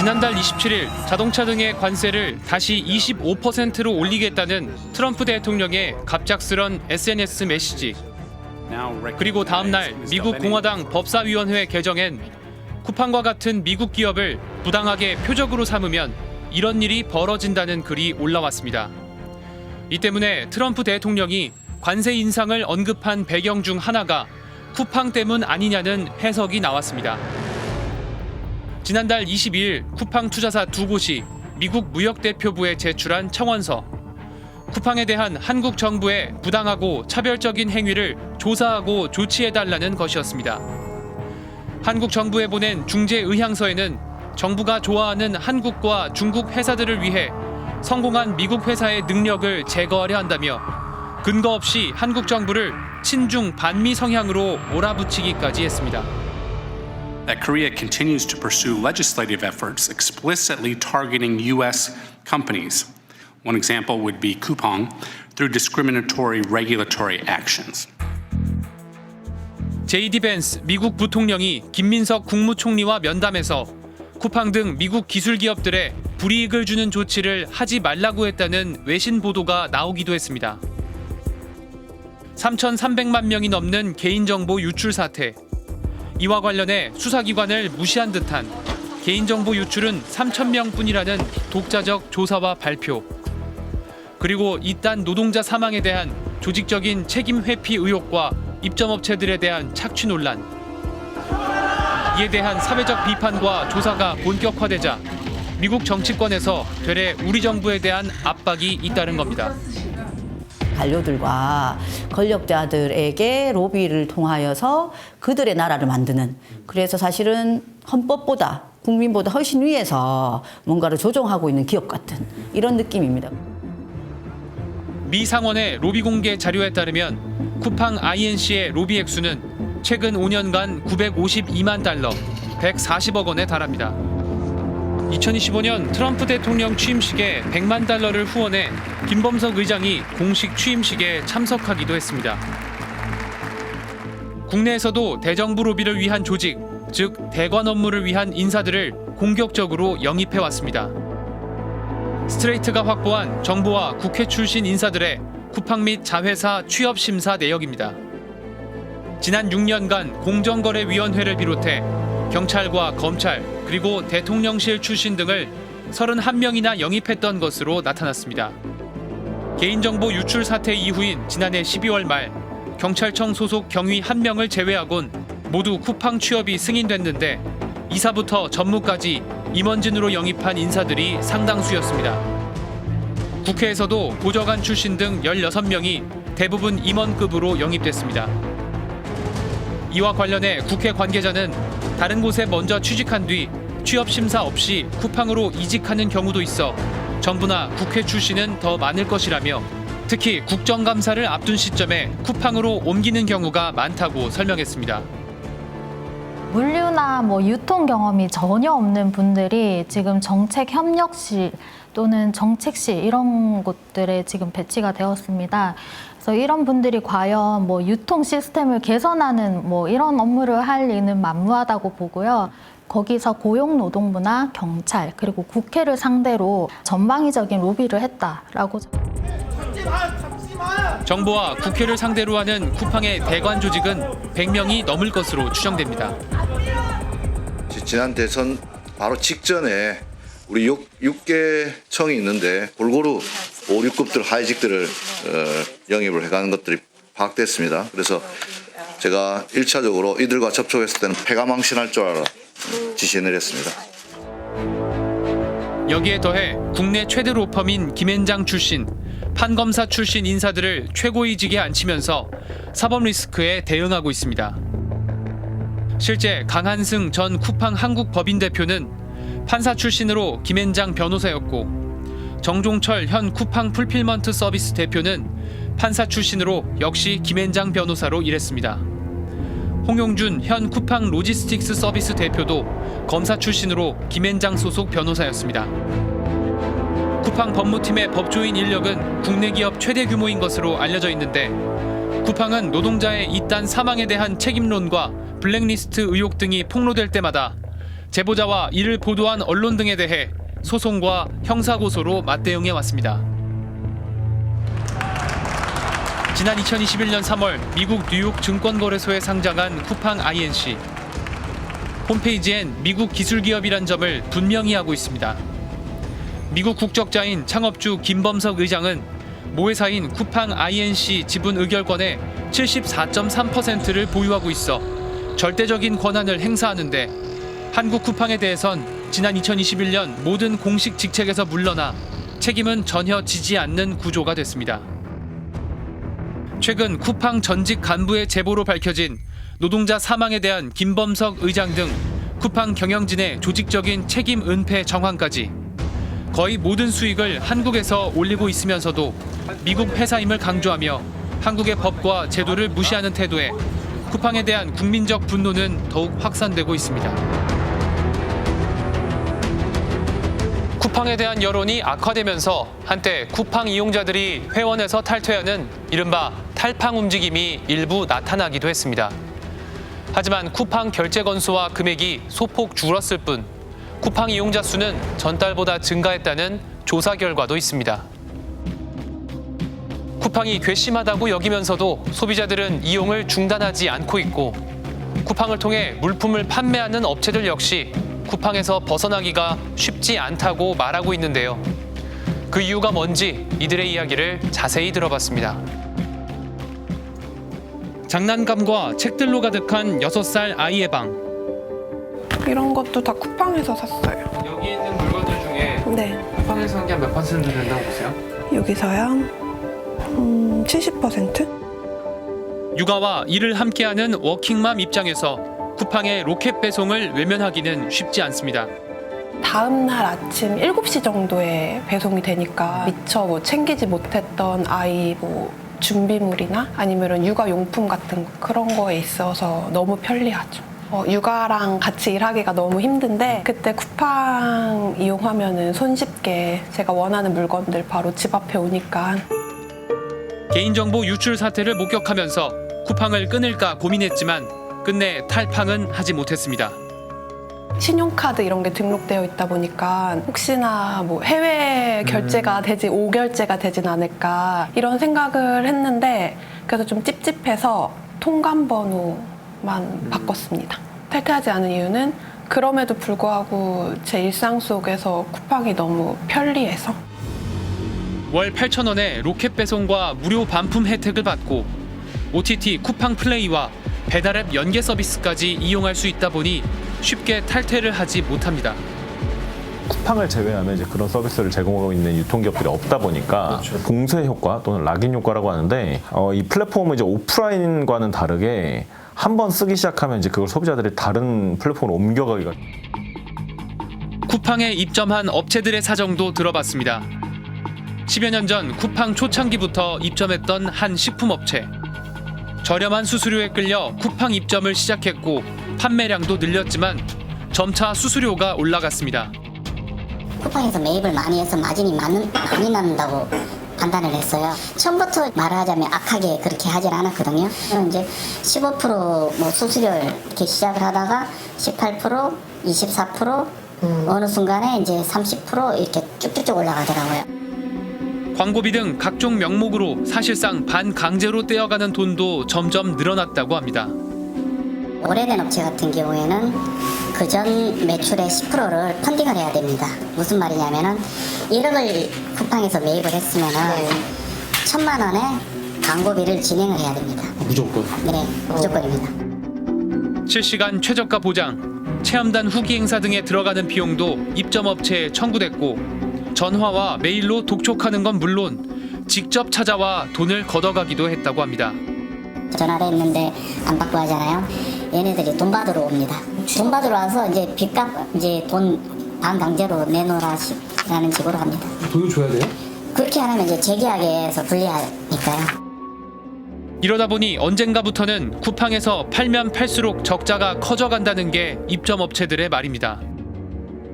지난달 27일 자동차 등의 관세를 다시 25%로 올리겠다는 트럼프 대통령의 갑작스런 SNS 메시지. 그리고 다음 날 미국 공화당 법사위원회 개정엔 쿠팡과 같은 미국 기업을 부당하게 표적으로 삼으면 이런 일이 벌어진다는 글이 올라왔습니다. 이 때문에 트럼프 대통령이 관세 인상을 언급한 배경 중 하나가 쿠팡 때문 아니냐는 해석이 나왔습니다. 지난달 22일 쿠팡 투자사 두 곳이 미국 무역대표부에 제출한 청원서. 쿠팡에 대한 한국 정부의 부당하고 차별적인 행위를 조사하고 조치해달라는 것이었습니다. 한국 정부에 보낸 중재 의향서에는 정부가 좋아하는 한국과 중국 회사들을 위해 성공한 미국 회사의 능력을 제거하려 한다며 근거 없이 한국 정부를 친중 반미 성향으로 몰아붙이기까지 했습니다. That Korea continues to pursue legislative efforts explicitly targeting U.S. companies. One example would be Coupang through discriminatory regulatory actions. JD 벤스 미국 부통령이 김민석 국무총리와 면담에서 쿠팡 등 미국 기술 기업들에 불이익을 주는 조치를 하지 말라고 했다는 외신 보도가 나오기도 했습니다. 3,300만 명이 넘는 개인정보 유출 사태. 이와 관련해 수사기관을 무시한 듯한 개인정보 유출은 3,000명뿐이라는 독자적 조사와 발표. 그리고 이딴 노동자 사망에 대한 조직적인 책임 회피 의혹과 입점업체들에 대한 착취 논란. 이에 대한 사회적 비판과 조사가 본격화되자 미국 정치권에서 되레 우리 정부에 대한 압박이 잇따른 겁니다. 관료들과 권력자들에게 로비를 통하여서 그들의 나라를 만드는, 그래서 사실은 헌법보다 국민보다 훨씬 위에서 뭔가를 조종하고 있는 기업 같은 이런 느낌입니다. 미 상원의 로비 공개 자료에 따르면 쿠팡 INC의 로비 액수는 최근 5년간 952만 달러, 140억 원에 달합니다. 2025년 트럼프 대통령 취임식에 100만 달러를 후원해 김범석 의장이 공식 취임식에 참석하기도 했습니다. 국내에서도 대정부 로비를 위한 조직, 즉 대관 업무를 위한 인사들을 공격적으로 영입해왔습니다. 스트레이트가 확보한 정부와 국회 출신 인사들의 쿠팡 및 자회사 취업 심사 내역입니다. 지난 6년간 공정거래위원회를 비롯해 경찰과 검찰 그리고 대통령실 출신 등을 31명이나 영입했던 것으로 나타났습니다. 개인정보 유출 사태 이후인 지난해 12월 말 경찰청 소속 경위 1명을 제외하곤 모두 쿠팡 취업이 승인됐는데 이사부터 전무까지 임원진으로 영입한 인사들이 상당수였습니다. 국회에서도 보좌관 출신 등 16명이 대부분 임원급으로 영입됐습니다. 이와 관련해 국회 관계자는 다른 곳에 먼저 취직한 뒤 취업 심사 없이 쿠팡으로 이직하는 경우도 있어 정부나 국회 출신은 더 많을 것이라며 특히 국정감사를 앞둔 시점에 쿠팡으로 옮기는 경우가 많다고 설명했습니다. 물류나 유통 경험이 전혀 없는 분들이 지금 정책협력실 또는 정책실 이런 곳들에 지금 배치가 되었습니다. 그래서 이런 분들이 과연 유통 시스템을 개선하는 이런 업무를 할 리는 만무하다고 보고요. 거기서 고용노동부나 경찰 그리고 국회를 상대로 전방위적인 로비를 했다라고. 정부와 국회를 상대로 하는 쿠팡의 대관 조직은 100명이 넘을 것으로 추정됩니다. 지난 대선 바로 직전에 우리 6개 청이 있는데 골고루 5, 6급들 하이직들을 영입을 해가는 것들이 파악됐습니다. 그래서 제가 1차적으로 이들과 접촉했을 때는 패가 망신할 줄 알아 지시를 내렸습니다. 여기에 더해 국내 최대 로펌인 김앤장 출신, 판검사 출신 인사들을 최고위직에 앉히면서 사법 리스크에 대응하고 있습니다. 실제 강한승 전 쿠팡 한국 법인 대표는 판사 출신으로 김앤장 변호사였고 정종철 현 쿠팡 풀필먼트 서비스 대표는 판사 출신으로 역시 김앤장 변호사로 일했습니다. 홍용준 현 쿠팡 로지스틱스 서비스 대표도 검사 출신으로 김앤장 소속 변호사였습니다. 쿠팡 법무팀의 법조인 인력은 국내 기업 최대 규모인 것으로 알려져 있는데 쿠팡은 노동자의 이딴 사망에 대한 책임론과 블랙리스트 의혹 등이 폭로될 때마다 제보자와 이를 보도한 언론 등에 대해 소송과 형사고소로 맞대응해 왔습니다. 지난 2021년 3월 미국 뉴욕 증권거래소에 상장한 쿠팡 INC. 홈페이지엔 미국 기술기업이란 점을 분명히 하고 있습니다. 미국 국적자인 창업주 김범석 의장은 모회사인 쿠팡 INC 지분 의결권의 74.3%를 보유하고 있어 절대적인 권한을 행사하는데 한국 쿠팡에 대해선 지난 2021년 모든 공식 직책에서 물러나 책임은 전혀 지지 않는 구조가 됐습니다. 최근 쿠팡 전직 간부의 제보로 밝혀진 노동자 사망에 대한 김범석 의장 등 쿠팡 경영진의 조직적인 책임 은폐 정황까지 거의 모든 수익을 한국에서 올리고 있으면서도 미국 회사임을 강조하며 한국의 법과 제도를 무시하는 태도에 쿠팡에 대한 국민적 분노는 더욱 확산되고 있습니다. 쿠팡에 대한 여론이 악화되면서 한때 쿠팡 이용자들이 회원에서 탈퇴하는 이른바 탈팡 움직임이 일부 나타나기도 했습니다. 하지만 쿠팡 결제 건수와 금액이 소폭 줄었을 뿐 쿠팡 이용자 수는 전달보다 증가했다는 조사 결과도 있습니다. 쿠팡이 괘씸하다고 여기면서도 소비자들은 이용을 중단하지 않고 있고 쿠팡을 통해 물품을 판매하는 업체들 역시 쿠팡에서 벗어나기가 쉽지 않다고 말하고 있는데요. 그 이유가 뭔지 이들의 이야기를 자세히 들어봤습니다. 장난감과 책들로 가득한 6살 아이의 방. 이런 것도 다 쿠팡에서 샀어요. 여기 있는 물건들 중에 네. 쿠팡에서 한 게 몇 퍼센트 된다고 보세요? 여기서요? 70%? 육아와 일을 함께하는 워킹맘 입장에서 쿠팡의 로켓 배송을 외면하기는 쉽지 않습니다. 다음 날 아침 7시 정도에 배송이 되니까 미처 뭐 챙기지 못했던 아이 뭐 준비물이나 아니면 육아용품 같은 거, 그런 거에 있어서 너무 편리하죠. 육아랑 같이 일하기가 너무 힘든데 그때 쿠팡 이용하면은 손쉽게 제가 원하는 물건들 바로 집 앞에 오니까. 개인정보 유출 사태를 목격하면서 쿠팡을 끊을까 고민했지만 끝내 탈팡은 하지 못했습니다. 신용카드 이런 게 등록되어 있다 보니까 혹시나 뭐 해외 결제가 되지 5결제가 되진 않을까 이런 생각을 했는데 그래서 좀 찝찝해서 통관번호만 바꿨습니다. 탈퇴하지 않은 이유는 그럼에도 불구하고 제 일상 속에서 쿠팡이 너무 편리해서. 월 8,000원의 로켓 배송과 무료 반품 혜택을 받고 OTT 쿠팡 플레이와 배달앱 연계 서비스까지 이용할 수 있다 보니 쉽게 탈퇴를 하지 못합니다. 쿠팡을 제외하면 이제 그런 서비스를 제공하고 있는 유통기업들이 없다 보니까 봉쇄 효과 또는 락인 효과라고 하는데 이 플랫폼은 이제 오프라인과는 다르게 한번 쓰기 시작하면 이제 그걸 소비자들이 다른 플랫폼으로 옮겨가기가. 쿠팡에 입점한 업체들의 사정도 들어봤습니다. 10여 년 전 쿠팡 초창기부터 입점했던 한 식품업체. 저렴한 수수료에 끌려 쿠팡 입점을 시작했고 판매량도 늘렸지만 점차 수수료가 올라갔습니다. 쿠팡에서 매입을 많이 해서 마진이 많이 남는다고 판단을 했어요. 처음부터 말하자면 악하게 그렇게 하질 않았거든요. 이제 15% 뭐 수수료를 이렇게 시작을 하다가 18%, 24%, 어느 순간에 이제 30% 이렇게 쭉쭉쭉 올라가더라고요. 광고비 등 각종 명목으로 사실상 반강제로 떼어가는 돈도 점점 늘어났다고 합니다. 오래된 업체 같은 경우에는 그전 매출의 10%를 펀딩을 해야 됩니다. 무슨 말이냐면은 1억을 쿠팡에서 매입을 했으면은 1,000만 원의 광고비를 진행을 해야 됩니다. 무조건? 네, 무조건입니다. 실시간 최저가 보장, 체험단 후기 행사 등에 들어가는 비용도 입점업체에 청구됐고 전화와 메일로 독촉하는 건 물론 직접 찾아와 돈을 걷어가기도 했다고 합니다. 전화를 했는데 안 받고 하잖아요. 얘네들이 돈 받으러 옵니다. 돈 받으러 와서 이제 빚값 이제 돈 반강제로 내놓으라는 식으로 합니다. 돈을 줘야 돼요? 그렇게 안 하면 이제 재계약에서 불리하니까요. 이러다 보니 언젠가부터는 쿠팡에서 팔면 팔수록 적자가 커져간다는 게 입점업체들의 말입니다.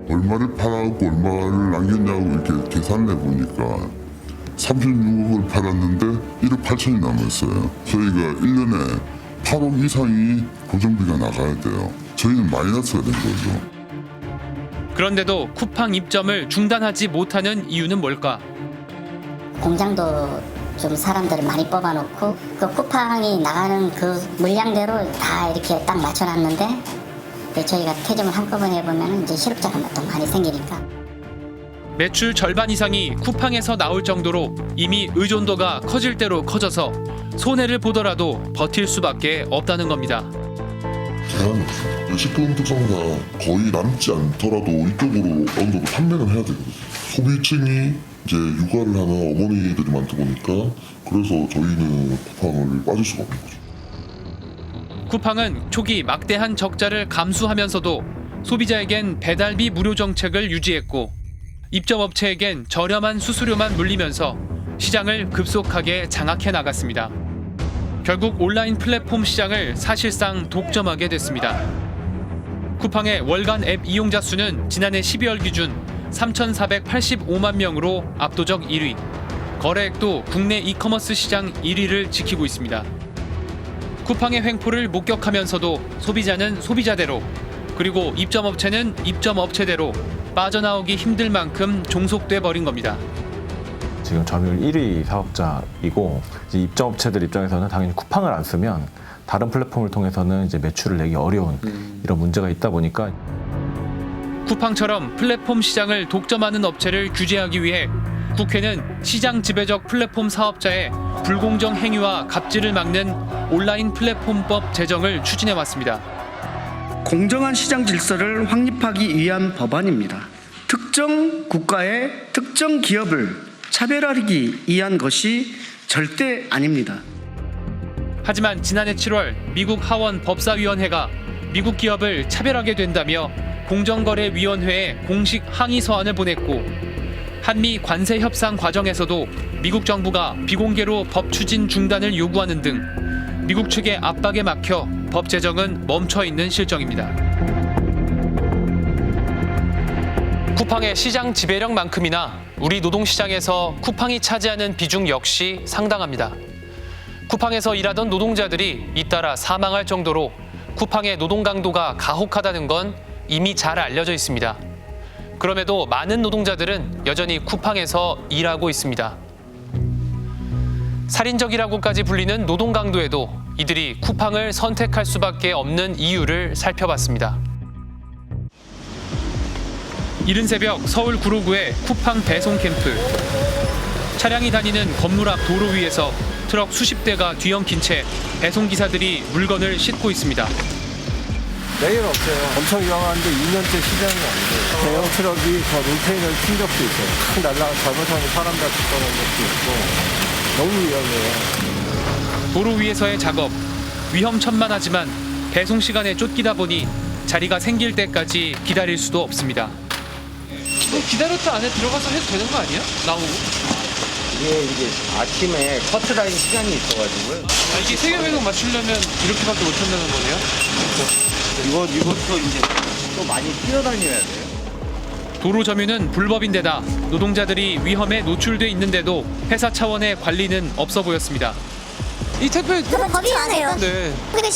얼마를 팔아갖고 얼마를 남겼냐고 이렇게 계산을 해보니까 36억을 팔았는데 1억 8천이 남았어요. 저희가 1년에 8억 이상이 고정비가 나가야 돼요. 저희는 마이너스가 된 거죠. 그런데도 쿠팡 입점을 중단하지 못하는 이유는 뭘까? 공장도 좀 사람들을 많이 뽑아놓고 그 쿠팡이 나가는 그 물량대로 다 이렇게 딱 맞춰놨는데 저희가 퇴점을 한꺼번에 해보면 이제 실업자가 또 많이 생기니까. 매출 절반 이상이 쿠팡에서 나올 정도로 이미 의존도가 커질 대로 커져서 손해를 보더라도 버틸 수밖에 없다는 겁니다. 제한 식품 특성상 거의 남지 않더라도 이쪽으로 어느 정도 판매는 해야 되거든요. 소비층이 이제 육아를 하는 어머니들이 많다 보니까 그래서 저희는 쿠팡을 빠질 수가 없는 거죠. 쿠팡은 초기 막대한 적자를 감수하면서도 소비자에겐 배달비 무료 정책을 유지했고 입점업체에겐 저렴한 수수료만 물리면서 시장을 급속하게 장악해 나갔습니다. 결국 온라인 플랫폼 시장을 사실상 독점하게 됐습니다. 쿠팡의 월간 앱 이용자 수는 지난해 12월 기준 3,485만 명으로 압도적 1위, 거래액도 국내 이커머스 시장 1위를 지키고 있습니다. 쿠팡의 횡포를 목격하면서도 소비자는 소비자대로, 그리고 입점업체는 입점업체대로 빠져나오기 힘들 만큼 종속돼 버린 겁니다. 지금 점유율 1위 사업자이고 이제 입점업체들 입장에서는 당연히 쿠팡을 안 쓰면 다른 플랫폼을 통해서는 이제 매출을 내기 어려운 이런 문제가 있다 보니까 쿠팡처럼 플랫폼 시장을 독점하는 업체를 규제하기 위해 국회는 시장 지배적 플랫폼 사업자의 불공정 행위와 갑질을 막는 온라인 플랫폼법 제정을 추진해 왔습니다. 공정한 시장 질서를 확립하기 위한 법안입니다. 특정 국가의 특정 기업을 차별화하기 위한 것이 절대 아닙니다. 하지만 지난해 7월 미국 하원 법사위원회가 미국 기업을 차별하게 된다며 공정거래위원회에 공식 항의 서한을 보냈고 한미 관세 협상 과정에서도 미국 정부가 비공개로 법 추진 중단을 요구하는 등 미국 측의 압박에 막혀 법 제정은 멈춰 있는 실정입니다. 쿠팡의 시장 지배력만큼이나 우리 노동시장에서 쿠팡이 차지하는 비중 역시 상당합니다. 쿠팡에서 일하던 노동자들이 잇따라 사망할 정도로 쿠팡의 노동 강도가 가혹하다는 건 이미 잘 알려져 있습니다. 그럼에도 많은 노동자들은 여전히 쿠팡에서 일하고 있습니다. 살인적이라고까지 불리는 노동 강도에도 이들이 쿠팡을 선택할 수밖에 없는 이유를 살펴봤습니다. 이른 새벽 서울 구로구의 쿠팡 배송 캠프. 차량이 다니는 건물 앞 도로 위에서 트럭 수십 대가 뒤엉킨 채 배송 기사들이 물건을 싣고 있습니다. 내일 없어요. 엄청 위험한데 2년째 시장이 안 돼요. 대형 트럭이 저 롤테인을 친 적도 있어요. 큰 날라가 잘못하면 사람 다칠 뻔한 적도 있고 너무 위험해요. 도로 위에서의 작업, 위험천만하지만 배송 시간에 쫓기다 보니 자리가 생길 때까지 기다릴 수도 없습니다. 기다렸다 안에 들어가서 해도 되는 거 아니야? 나오고? 이게 아침에 커트라인 시간이 있어가지고요. 이게 세계 배송 맞추려면 이렇게밖에 못 한다는 거네요? 이것도 이제 또 많이 뛰어다녀야 돼요. 도로 점유는 불법인데다 노동자들이 위험에 노출돼 있는데도 회사 차원의 관리는 없어 보였습니다. 이 택배 법이 안 해요. 네.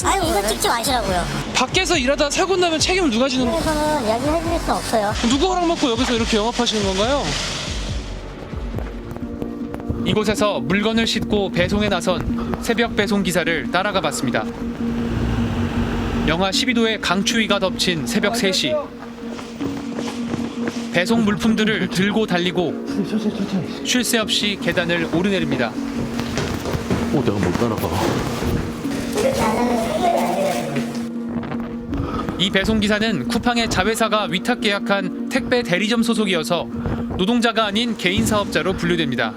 아유, 이거 찍지 마시라고요. 밖에서 일하다 사고 나면 책임을 누가 지는 거예요? 그래서는 이야기해 드릴 수 없어요. 누가 허락 받고 여기서 이렇게 영업하시는 건가요? 이곳에서 물건을 싣고 배송에 나선 새벽 배송 기사를 따라가 봤습니다. 영하 12도의 강추위가 덮친 새벽 3시. 배송 물품들을 들고 달리고 쉴 새 없이 계단을 오르내립니다. 내가 못 따라가. 이 배송기사는 쿠팡의 자회사가 위탁 계약한 택배 대리점 소속이어서 노동자가 아닌 개인 사업자로 분류됩니다.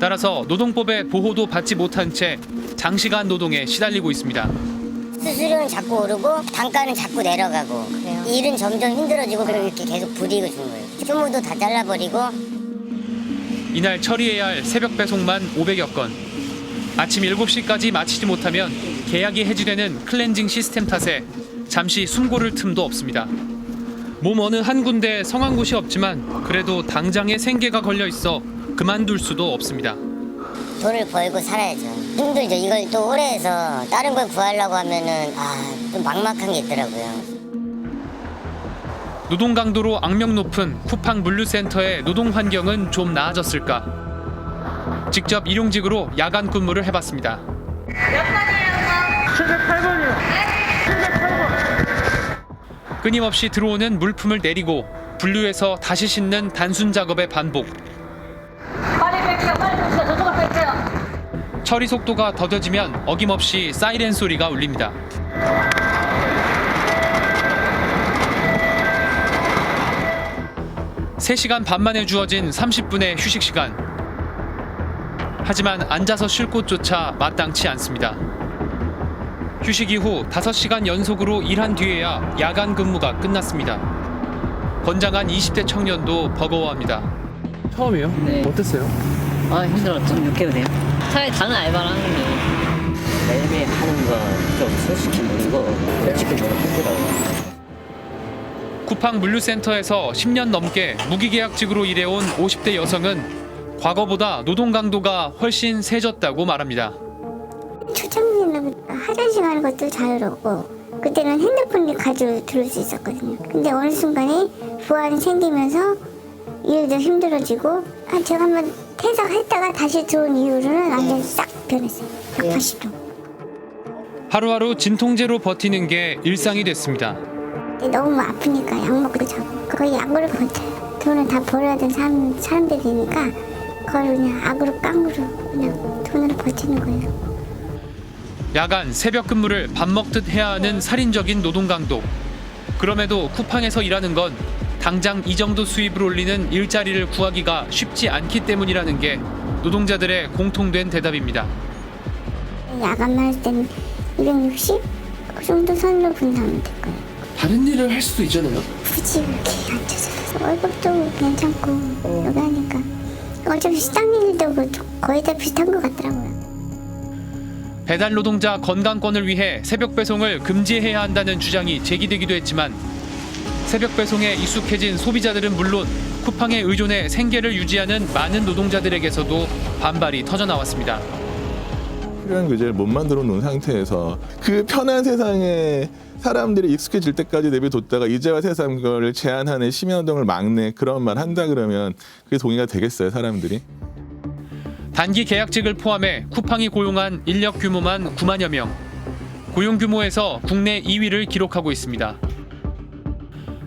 따라서 노동법의 보호도 받지 못한 채 장시간 노동에 시달리고 있습니다. 수수료는 자꾸 오르고 단가는 자꾸 내려가고 일은 점점 힘들어지고 그렇게 계속 부딪혀 주는 거예요. 휴무도 다 잘라버리고. 이날 처리해야 할 새벽 배송만 500여 건. 아침 7시까지 마치지 못하면 계약이 해지되는 클렌징 시스템 탓에 잠시 숨 고를 틈도 없습니다. 몸 어느 한 군데에 성한 곳이 없지만 그래도 당장에 생계가 걸려 있어 그만둘 수도 없습니다. 돈을 벌고 살아야죠. 힘들죠. 이걸 또 오래 해서 다른 걸 구하려고 하면은 좀 막막한 게 있더라고요. 노동 강도로 악명 높은 쿠팡 물류센터의 노동 환경은 좀 나아졌을까? 직접 일용직으로 야간 근무를 해봤습니다. 끊임없이 들어오는 물품을 내리고 분류해서 다시 싣는 단순 작업의 반복. 처리 속도가 더뎌지면 어김없이 사이렌 소리가 울립니다. 세 시간 반 만에 주어진 30분의 휴식 시간. 하지만 앉아서 쉴 곳조차 마땅치 않습니다. 휴식 이후 5시간 연속으로 일한 뒤에야 야간 근무가 끝났습니다. 건장한 20대 청년도 버거워합니다. 처음이에요? 네. 어땠어요? 힘들어. 좀 6개월 돼요. 차라리 다른 알바를 하는 게 매일매일 하는 거 좀 솔직히 모르고 솔직히 너무 힘들어요. 쿠팡 물류센터에서 10년 넘게 무기계약직으로 일해온 50대 여성은 과거보다 노동 강도가 훨씬 세졌다고 말합니다. 초창기에는 화장실 가는 것도 자유롭고 그때는 핸드폰을 가지고 들을 수 있었거든요. 근데 어느 순간에 부하는 생기면서 일도 힘들어지고 제가 한번 퇴사했다가 다시 들어온 이후로는 완전히 싹 변했어요. 180도. 하루하루 진통제로 버티는 게 일상이 됐습니다. 너무 아프니까 약 먹고 자고 거의 약으로 버텨요. 돈을 다 벌어야 되는 사람들이니까 그걸 그냥 악으로 깡으로 그냥 돈으로 버티는 거예요. 야간 새벽 근무를 밥 먹듯 해야 하는 살인적인 노동 강도. 그럼에도 쿠팡에서 일하는 건 당장 이 정도 수입을 올리는 일자리를 구하기가 쉽지 않기 때문이라는 게 노동자들의 공통된 대답입니다. 야간만 할 때는 260? 그 정도 선으로 분담하면 될 거예요. 다른 일을 할 수도 있잖아요. 굳이 이렇게 앉아서 월급도 괜찮고 여기 하니까 어차피 시장 일도 거의 다 비슷한 것 같더라고요. 배달 노동자 건강권을 위해 새벽 배송을 금지해야 한다는 주장이 제기되기도 했지만 새벽 배송에 익숙해진 소비자들은 물론 쿠팡에 의존해 생계를 유지하는 많은 노동자들에게서도 반발이 터져나왔습니다. 필요한 규제를 못 만들어 놓은 상태에서 그 편한 세상에 사람들이 익숙해질 때까지 내비뒀다가 이제와 새삼 그걸 제한하는 심야노동을 막네 그런 말 한다 그러면 그게 동의가 되겠어요, 사람들이? 단기 계약직을 포함해 쿠팡이 고용한 인력 규모만 9만여 명. 고용 규모에서 국내 2위를 기록하고 있습니다.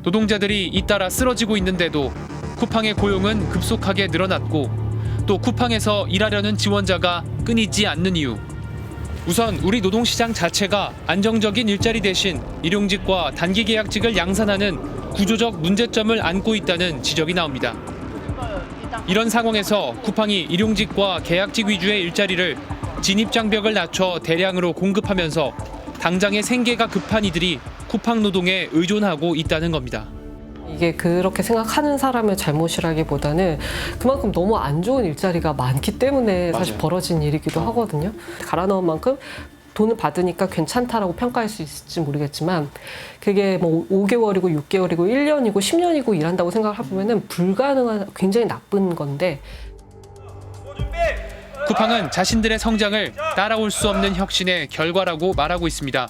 노동자들이 잇따라 쓰러지고 있는데도 쿠팡의 고용은 급속하게 늘어났고 또 쿠팡에서 일하려는 지원자가 끊이지 않는 이유. 우선 우리 노동시장 자체가 안정적인 일자리 대신 일용직과 단기 계약직을 양산하는 구조적 문제점을 안고 있다는 지적이 나옵니다. 이런 상황에서 쿠팡이 일용직과 계약직 위주의 일자리를 진입장벽을 낮춰 대량으로 공급하면서 당장의 생계가 급한 이들이 쿠팡 노동에 의존하고 있다는 겁니다. 이게 그렇게 생각하는 사람의 잘못이라기보다는 그만큼 너무 안 좋은 일자리가 많기 때문에 사실 벌어진 일이기도 하거든요. 갈아 넣은 만큼 돈을 받으니까 괜찮다라고 평가할 수 있을지 모르겠지만 그게 뭐 5개월이고 6개월이고 1년이고 10년이고 일한다고 생각을 해보면 불가능한 굉장히 나쁜 건데 쿠팡은 자신들의 성장을 따라올 수 없는 혁신의 결과라고 말하고 있습니다.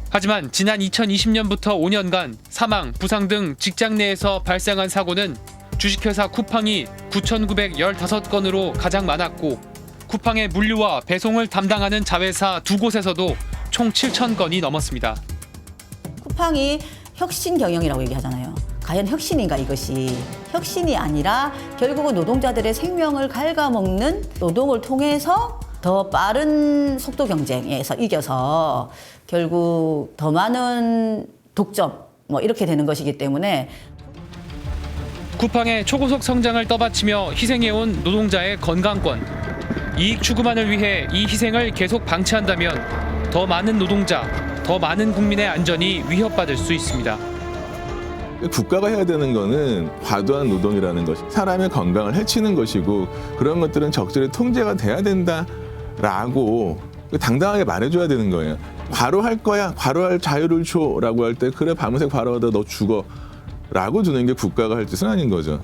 하지만 지난 2020년부터 5년간 사망, 부상 등 직장 내에서 발생한 사고는 주식회사 쿠팡이 9,915건으로 가장 많았고 쿠팡의 물류와 배송을 담당하는 자회사 2곳에서도 총 7,000건이 넘었습니다. 쿠팡이 혁신 경영이라고 얘기하잖아요. 과연 혁신인가 이것이. 혁신이 아니라 결국은 노동자들의 생명을 갉아먹는 노동을 통해서 더 빠른 속도 경쟁에서 이겨서 결국 더 많은 독점 이렇게 되는 것이기 때문에 쿠팡의 초고속 성장을 떠받치며 희생해온 노동자의 건강권. 이익 추구만을 위해 이 희생을 계속 방치한다면 더 많은 노동자, 더 많은 국민의 안전이 위협받을 수 있습니다. 국가가 해야 되는 거는 과도한 노동이라는 것이 사람의 건강을 해치는 것이고 그런 것들은 적절히 통제가 돼야 된다라고 당당하게 말해줘야 되는 거예요. 과로할 거야, 과로할 자유를 줘라고 할 때 그래 밤새 과로하다 너 죽어 라고 두는 게 국가가 할 짓은 아닌 거죠.